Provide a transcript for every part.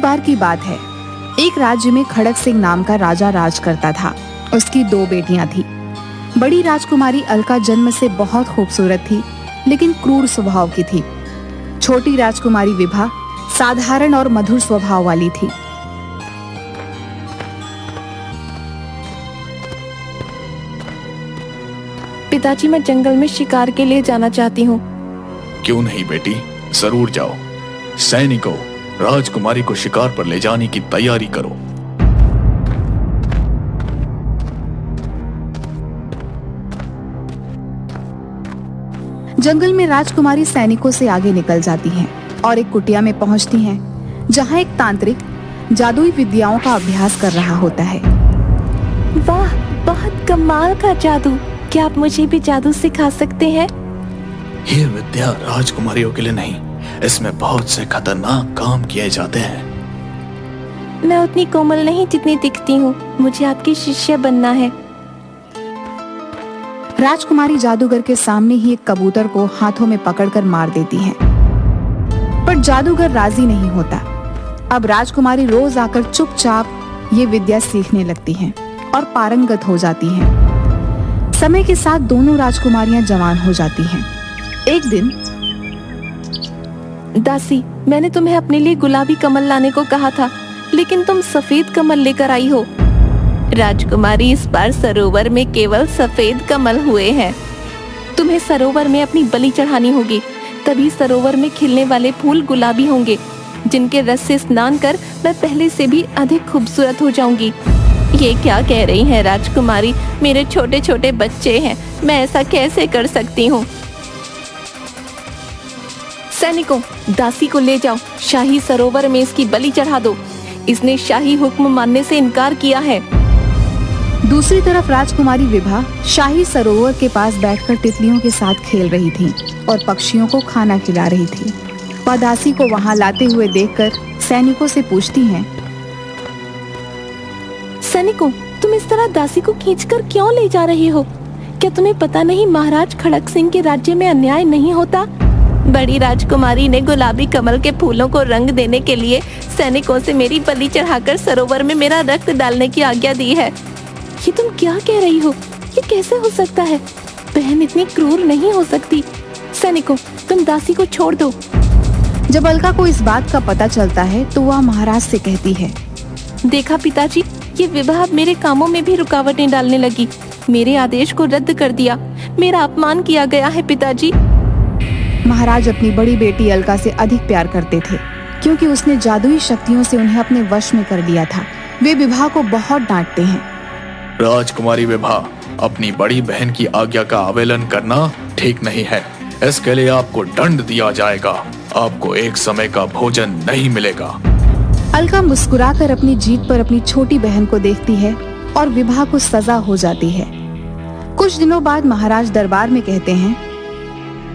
बार की बात है। एक राज्य में खड़क सिंह नाम का राजा राज करता था। उसकी 2 बेटियां थी। बड़ी राजकुमारी अलका जन्म से बहुत खूबसूरत थी, लेकिन क्रूर स्वभाव की थी। छोटी राजकुमारी विभा साधारण और मधुर स्वभाव वाली थी। पिताजी, मैं जंगल में शिकार के लिए जाना चाहती हूँ। क्यों नहीं बेटी, जरूर जाओ। सैनिकों, राजकुमारी को शिकार पर ले जाने की तैयारी करो। जंगल में राजकुमारी सैनिकों से आगे निकल जाती हैं और एक कुटिया में पहुंचती हैं, जहां एक तांत्रिक जादुई विद्याओं का अभ्यास कर रहा होता है। वाह, बहुत कमाल का जादू। क्या आप मुझे भी जादू सिखा सकते हैं? ये विद्या राजकुमारियों के लिए नहीं, इसमें बहुत से खतरनाक काम किए जाते हैं। मैं उतनी कोमल नहीं जितनी दिखती हूँ। मुझे आपकी शिष्य बनना है। राजकुमारी जादूगर के सामने ही एक कबूतर को हाथों में पकड़कर मार देती है, पर जादूगर राजी नहीं होता। अब राजकुमारी रोज आकर चुपचाप ये विद्या सीखने लगती हैं और पारंगत हो जाती हैं। समय के साथ दोनों राजकुमारियां जवान हो जाती हैं। एक दिन, दासी, मैंने तुम्हें अपने लिए गुलाबी कमल लाने को कहा था, लेकिन तुम सफेद कमल लेकर आई हो। राजकुमारी, इस बार सरोवर में केवल सफेद कमल हुए हैं। तुम्हें सरोवर में अपनी बलि चढ़ानी होगी, तभी सरोवर में खिलने वाले फूल गुलाबी होंगे, जिनके रस से स्नान कर मैं पहले से भी अधिक खूबसूरत हो जाऊंगी। ये क्या कह रही हैं राजकुमारी? मेरे छोटे छोटे बच्चे हैं, मैं ऐसा कैसे कर सकती हूँ? सैनिकों, दासी को ले जाओ, शाही सरोवर में इसकी बलि चढ़ा दो। इसने शाही हुक्म मानने से इनकार किया है। दूसरी तरफ राजकुमारी विभा शाही सरोवर के पास बैठकर तितलियों के साथ खेल रही थी और पक्षियों को खाना खिला रही थी। वह दासी को वहां लाते हुए देखकर सैनिकों से पूछती हैं, सैनिकों, तुम इस तरह दासी को खींचकर क्यों ले जा रहे हो? क्या तुम्हें पता नहीं महाराज खड़क सिंह के राज्य में अन्याय नहीं होता? बड़ी राजकुमारी ने गुलाबी कमल के फूलों को रंग देने के लिए सैनिकों से मेरी बलि चढ़ाकर सरोवर में मेरा रक्त डालने की आज्ञा दी है। ये तुम क्या कह रही हो? ये कैसे हो सकता है? बहन इतनी क्रूर नहीं हो सकती। सैनिकों, तुम दासी को छोड़ दो। जब अलका को इस बात का पता चलता है तो वह महाराज से कहती है, देखा पिताजी, ये विवाह मेरे कामों में भी रुकावटें डालने लगी। मेरे आदेश को रद्द कर दिया। मेरा अपमान किया गया है पिताजी। महाराज अपनी बड़ी बेटी अलका से अधिक प्यार करते थे, क्योंकि उसने जादुई शक्तियों से उन्हें अपने वश में कर लिया था। वे विभा को बहुत डांटते हैं। राजकुमारी विभा, अपनी बड़ी बहन की आज्ञा का अवहेलना करना ठीक नहीं है। इसके लिए आपको दंड दिया जाएगा। आपको एक समय का भोजन नहीं मिलेगा। अलका मुस्कुराकर अपनी जीत पर अपनी छोटी बहन को देखती है और विभा को सजा हो जाती है। कुछ दिनों बाद महाराज दरबार में कहते हैं,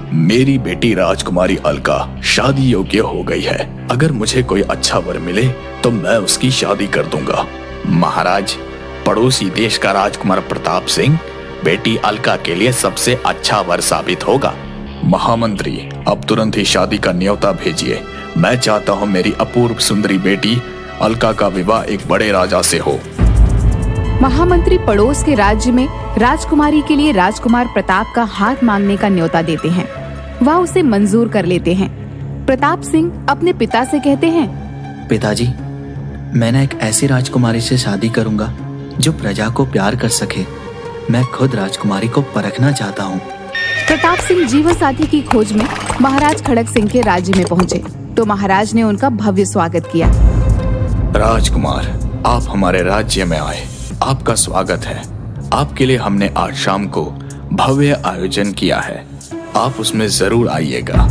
मेरी बेटी राजकुमारी अलका शादी योग्य हो गई है। अगर मुझे कोई अच्छा वर मिले तो मैं उसकी शादी कर दूंगा। महाराज, पड़ोसी देश का राजकुमार प्रताप सिंह बेटी अलका के लिए सबसे अच्छा वर साबित होगा। महामंत्री, अब तुरंत ही शादी का न्योता भेजिए। मैं चाहता हूँ मेरी अपूर्व सुंदरी बेटी अलका का विवाह एक बड़े राजा से हो। महामंत्री पड़ोस के राज्य में राजकुमारी के लिए राजकुमार प्रताप का हाथ मांगने का न्योता देते हैं। वह उसे मंजूर कर लेते हैं। प्रताप सिंह अपने पिता से कहते हैं, पिताजी, मैं एक ऐसी राजकुमारी से शादी करूंगा जो प्रजा को प्यार कर सके। मैं खुद राजकुमारी को परखना चाहता हूँ। प्रताप सिंह जीवन साथी की खोज में महाराज खड़क सिंह के राज्य में पहुँचे तो महाराज ने उनका भव्य स्वागत किया। राजकुमार, आप हमारे राज्य में आए, आपका स्वागत है। आपके लिए हमने आज शाम को भव्य आयोजन किया है, आप उसमें जरूर आइएगा।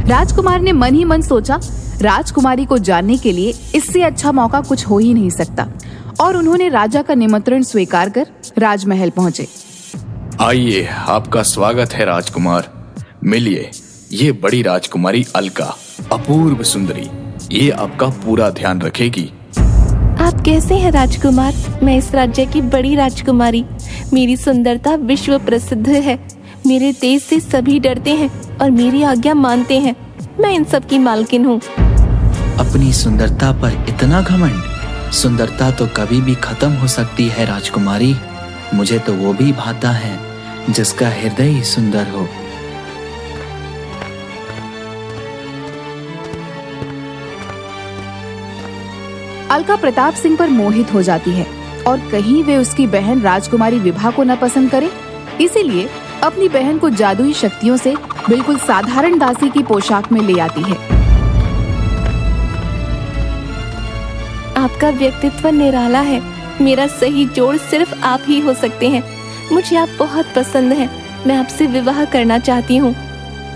राजकुमार ने मन ही मन सोचा, राजकुमारी को जानने के लिए इससे अच्छा मौका कुछ हो ही नहीं सकता, और उन्होंने राजा का निमंत्रण स्वीकार कर राजमहल पहुंचे। आइए, आपका स्वागत है राजकुमार। मिलिए, ये बड़ी राजकुमारी अलका, अपूर्व सुंदरी, ये आपका पूरा ध्यान रखेगी। आप कैसे हैं राजकुमार? मैं इस राज्य की बड़ी राजकुमारी। मेरी सुंदरता विश्व प्रसिद्ध है। मेरे देश से सभी डरते हैं और मेरी आज्ञा मानते हैं। मैं इन सब की मालकिन हूँ। अपनी सुंदरता पर इतना घमंड? सुंदरता तो कभी भी खत्म हो सकती है राजकुमारी। मुझे तो वो भी भाता है जिसका हृदय ही सुंदर हो। अलका प्रताप सिंह पर मोहित हो जाती है और कहीं वे उसकी बहन राजकुमारी विभा को न पसंद करे, इसीलिए अपनी बहन को जादुई शक्तियों से बिल्कुल साधारण दासी की पोशाक में ले आती है। आपका व्यक्तित्व निराला है। मेरा सही जोड़ सिर्फ आप ही हो सकते हैं। मुझे आप बहुत पसंद हैं। मैं आपसे विवाह करना चाहती हूँ।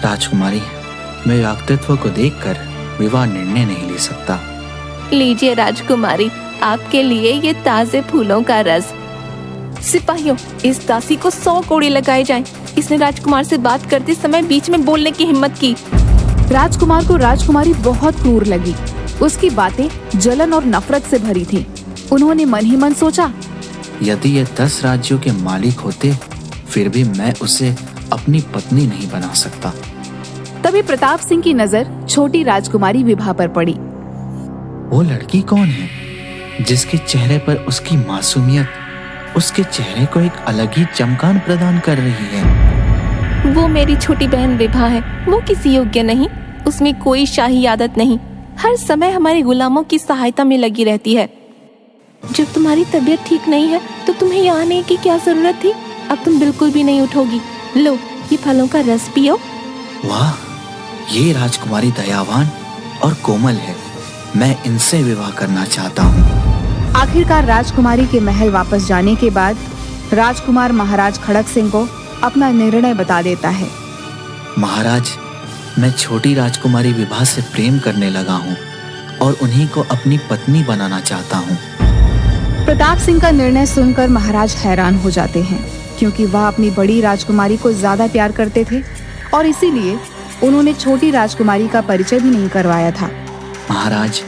राजकुमारी, मैं व्यक्तित्व को देखकर विवाह निर्णय नहीं ले सकता। लीजिए राजकुमारी, आपके लिए ये ताजे फूलों का रस। सिपाहियों, इस दासी को 100 कोड़े लगाए जाएं। इसने राजकुमार से बात करते समय बीच में बोलने की हिम्मत की। राजकुमार को राजकुमारी बहुत क्रूर लगी। उसकी बातें जलन और नफरत से भरी थी। उन्होंने मन ही मन सोचा, यदि ये 10 राज्यों के मालिक होते फिर भी मैं उसे अपनी पत्नी नहीं बना सकता। तभी प्रताप सिंह की नजर छोटी राजकुमारी विभा पर पड़ी। वो लड़की कौन है जिसके चेहरे पर उसकी मासूमियत उसके चेहरे को एक अलग ही चमकान प्रदान कर रही है? वो मेरी छोटी बहन विभा है। वो किसी योग्य नहीं, उसमें कोई शाही आदत नहीं, हर समय हमारे गुलामों की सहायता में लगी रहती है। जब तुम्हारी तबीयत ठीक नहीं है तो तुम्हें यहाँ आने की क्या जरूरत थी? अब तुम बिल्कुल भी नहीं उठोगी। लो, ये फलों का रस पियो। वाह, ये राजकुमारी दयावान और कोमल है। मैं इनसे विवाह करना चाहता हूँ। आखिरकार राजकुमारी के महल वापस जाने के बाद राजकुमार महाराज खड़क सिंह को अपना निर्णय बता देता है। महाराज, मैं छोटी राजकुमारी विभा से प्रेम करने लगा हूँ और उन्हीं को अपनी पत्नी बनाना चाहता हूँ। प्रताप सिंह का निर्णय सुनकर महाराज हैरान हो जाते हैं, क्योंकि वह अपनी बड़ी राजकुमारी को ज्यादा प्यार करते थे और इसीलिए उन्होंने छोटी राजकुमारी का परिचय भी नहीं करवाया था। महाराज,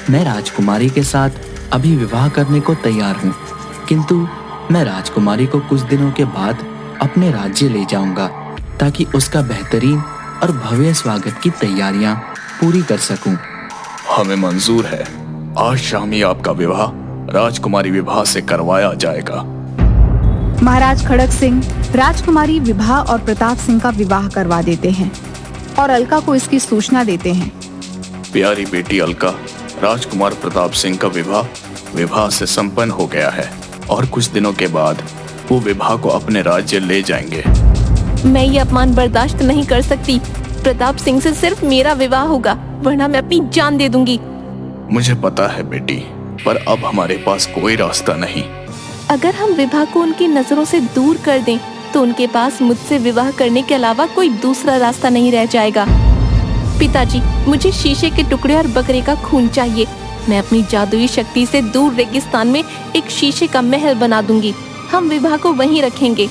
मैं राजकुमारी के साथ अभी विवाह करने को तैयार हूँ, किंतु मैं राजकुमारी को कुछ दिनों के बाद अपने राज्य ले जाऊंगा ताकि उसका बेहतरीन और भव्य स्वागत की तैयारियां पूरी कर सकूं। हमें मंजूर है। आज शाम ही आपका विवाह राजकुमारी विभा से करवाया जाएगा। महाराज खड़क सिंह राजकुमारी विभा और प्रताप सिंह का विवाह करवा देते हैं और अलका को इसकी सूचना देते हैं। प्यारी बेटी अलका, राजकुमार प्रताप सिंह का विवाह से संपन्न हो गया है और कुछ दिनों के बाद वो विभा को अपने राज्य ले जाएंगे। मैं ये अपमान बर्दाश्त नहीं कर सकती। प्रताप सिंह से सिर्फ मेरा विवाह होगा, वरना मैं अपनी जान दे दूंगी। मुझे पता है बेटी, पर अब हमारे पास कोई रास्ता नहीं। अगर हम विभा को उनकी नजरों से दूर कर दें तो उनके पास मुझसे विवाह करने के अलावा कोई दूसरा रास्ता नहीं रह जाएगा। पिताजी, मुझे शीशे के टुकड़े और बकरे का खून चाहिए। मैं अपनी जादुई शक्ति से दूर रेगिस्तान में एक शीशे का महल बना दूंगी। हम विभा को वहीं रखेंगे।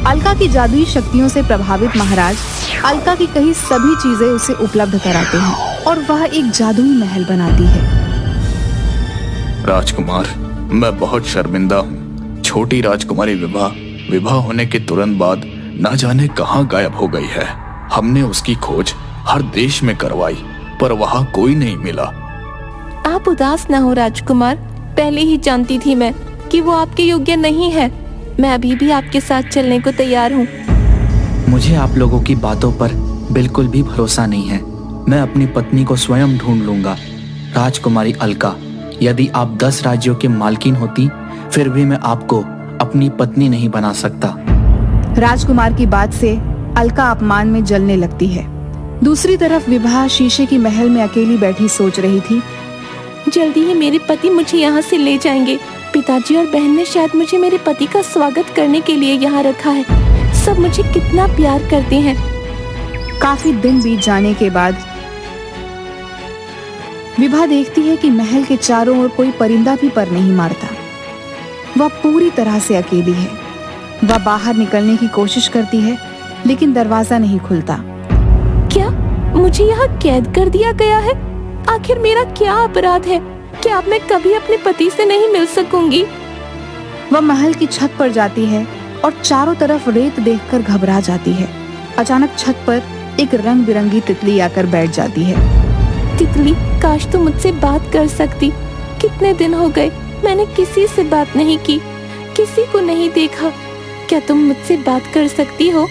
अलका की जादुई शक्तियों से प्रभावित महाराज अलका की कही सभी चीजें उसे उपलब्ध कराते हैं और वह एक जादुई महल बनाती है। राजकुमार, मैं बहुत शर्मिंदा हूँ। छोटी राजकुमारी विवाह होने के तुरंत बाद न जाने कहाँ गायब हो गई है। हमने उसकी खोज हर देश में करवाई, पर वहाँ कोई नहीं मिला। आप उदास न हो राजकुमार, पहले ही जानती थी मैं कि वो आपके योग्य नहीं है। मैं अभी भी आपके साथ चलने को तैयार हूँ। मुझे आप लोगों की बातों पर बिल्कुल भी भरोसा नहीं है। मैं अपनी पत्नी को स्वयं ढूंढ लूंगा। राजकुमारी अलका, यदि आप 10 राज्यों की मालकिन होती फिर भी मैं आपको अपनी पत्नी नहीं बना सकता। राजकुमार की बात से अलका अपमान में जलने लगती है। दूसरी तरफ विभा शीशे की महल में अकेली बैठी सोच रही थी। जल्दी ही मेरे पति मुझे यहाँ से ले जाएंगे। पिताजी और बहन ने शायद मुझे मेरे पति का स्वागत करने के लिए यहाँ रखा है। सब मुझे कितना प्यार करते हैं। काफी दिन बीत जाने के बाद विभा देखती है कि महल के चारों ओर कोई परिंदा भी पर नहीं मारता। वह पूरी तरह से अकेली है। वह बाहर निकलने की कोशिश करती है, लेकिन दरवाजा नहीं खुलता। क्या मुझे यहाँ कैद कर दिया गया है? आखिर मेरा क्या अपराध है? क्या अब मैं कभी अपने पति से नहीं मिल सकूंगी? वह महल की छत पर जाती है और चारों तरफ रेत देखकर घबरा जाती है। अचानक छत पर एक रंग बिरंगी तितली आकर बैठ जाती है। तितली, काश तुम मुझसे बात कर सकती। कितने दिन हो गए मैंने किसी से बात नहीं की, किसी को नहीं देखा। क्या तुम मुझसे बात कर सकती हो?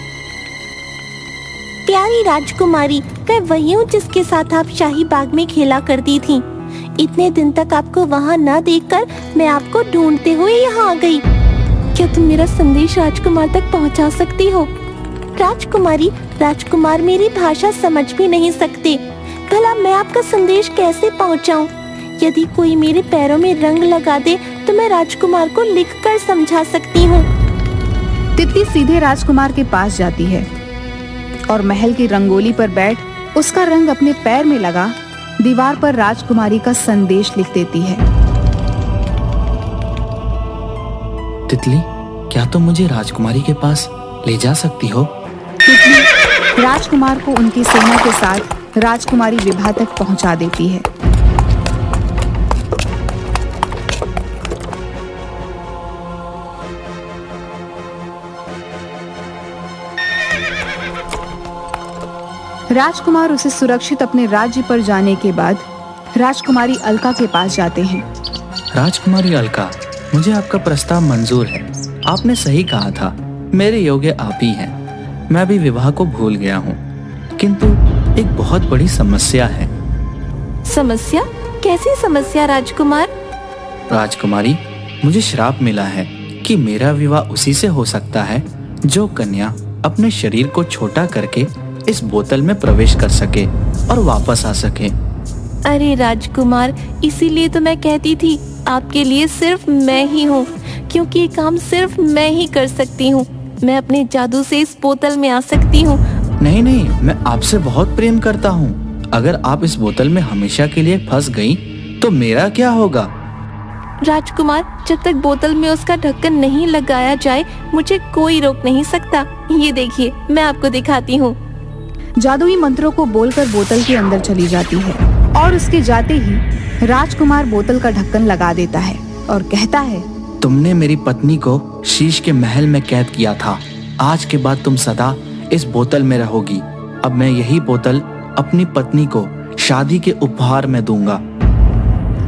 प्यारी राजकुमारी, मैं वही हूँ जिसके साथ आप शाही बाग में खेला करती थी। इतने दिन तक आपको वहाँ न देखकर मैं आपको ढूंढते हुए यहाँ आ गई। क्या तुम मेरा संदेश राजकुमार तक पहुँचा सकती हो? राजकुमारी, राजकुमार मेरी भाषा समझ भी नहीं सकते, भला मैं आपका संदेश कैसे पहुँचाऊँ? यदि कोई मेरे पैरों में रंग लगा दे तो मैं राजकुमार को लिखकर समझा सकती हूँ। तितली सीधे राजकुमार के पास जाती है और महल की रंगोली पर बैठ उसका रंग अपने पैर में लगा दीवार पर राजकुमारी का संदेश लिख देती है। तितली, क्या तुम मुझे राजकुमारी के पास ले जा सकती हो? तितली राजकुमार को उनकी सेना के साथ राजकुमारी विभा तक पहुंचा देती है। राजकुमार उसे सुरक्षित अपने राज्य पर जाने के बाद राजकुमारी अलका के पास जाते हैं। राजकुमारी अलका, मुझे आपका प्रस्ताव मंजूर है। आपने सही कहा था, मेरे योग्य आप ही हैं। मैं अभी विवाह को भूल गया हूँ, किंतु एक बहुत बड़ी समस्या है। समस्या? कैसी समस्या राजकुमार? राजकुमारी, मुझे श्राप मिला है कि मेरा विवाह उसी से हो सकता है जो कन्या अपने शरीर को छोटा करके इस बोतल में प्रवेश कर सके और वापस आ सके। अरे राजकुमार, इसीलिए तो मैं कहती थी आपके लिए सिर्फ मैं ही हूँ, क्योंकि ये काम सिर्फ मैं ही कर सकती हूँ। मैं अपने जादू से इस बोतल में आ सकती हूँ। नहीं नहीं, मैं आपसे बहुत प्रेम करता हूँ। अगर आप इस बोतल में हमेशा के लिए फंस गई तो मेरा क्या होगा? राजकुमार, जब तक बोतल में उसका ढक्कन नहीं लगाया जाए मुझे कोई रोक नहीं सकता। ये देखिए, मैं आपको दिखाती हूँ। जादुई मंत्रों को बोलकर बोतल के अंदर चली जाती है और उसके जाते ही राजकुमार बोतल का ढक्कन लगा देता है और कहता है, तुमने मेरी पत्नी को शीश के महल में कैद किया था। आज के बाद तुम सदा इस बोतल में रहोगी। अब मैं यही बोतल अपनी पत्नी को शादी के उपहार में दूंगा।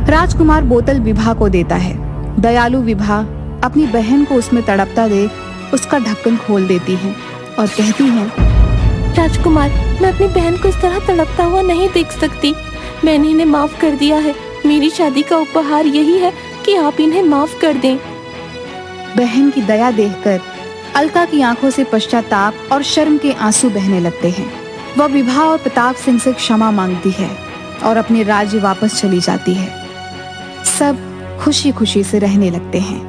राजकुमार बोतल विभा को देता है। दयालु विभा अपनी बहन को उसमें तड़पता देख उसका ढक्कन खोल देती है और कहती है, राजकुमार, मैं अपनी बहन को इस तरह तड़पता हुआ नहीं देख सकती। मैंने इन्हें माफ कर दिया है। मेरी शादी का उपहार यही है कि आप इन्हें माफ कर दें। बहन की दया देखकर अलका की आंखों से पश्चाताप और शर्म के आंसू बहने लगते हैं। वह विभा और प्रताप सिंह से क्षमा मांगती है और अपने राज्य वापस चली जाती है। सब खुशी खुशी से रहने लगते हैं।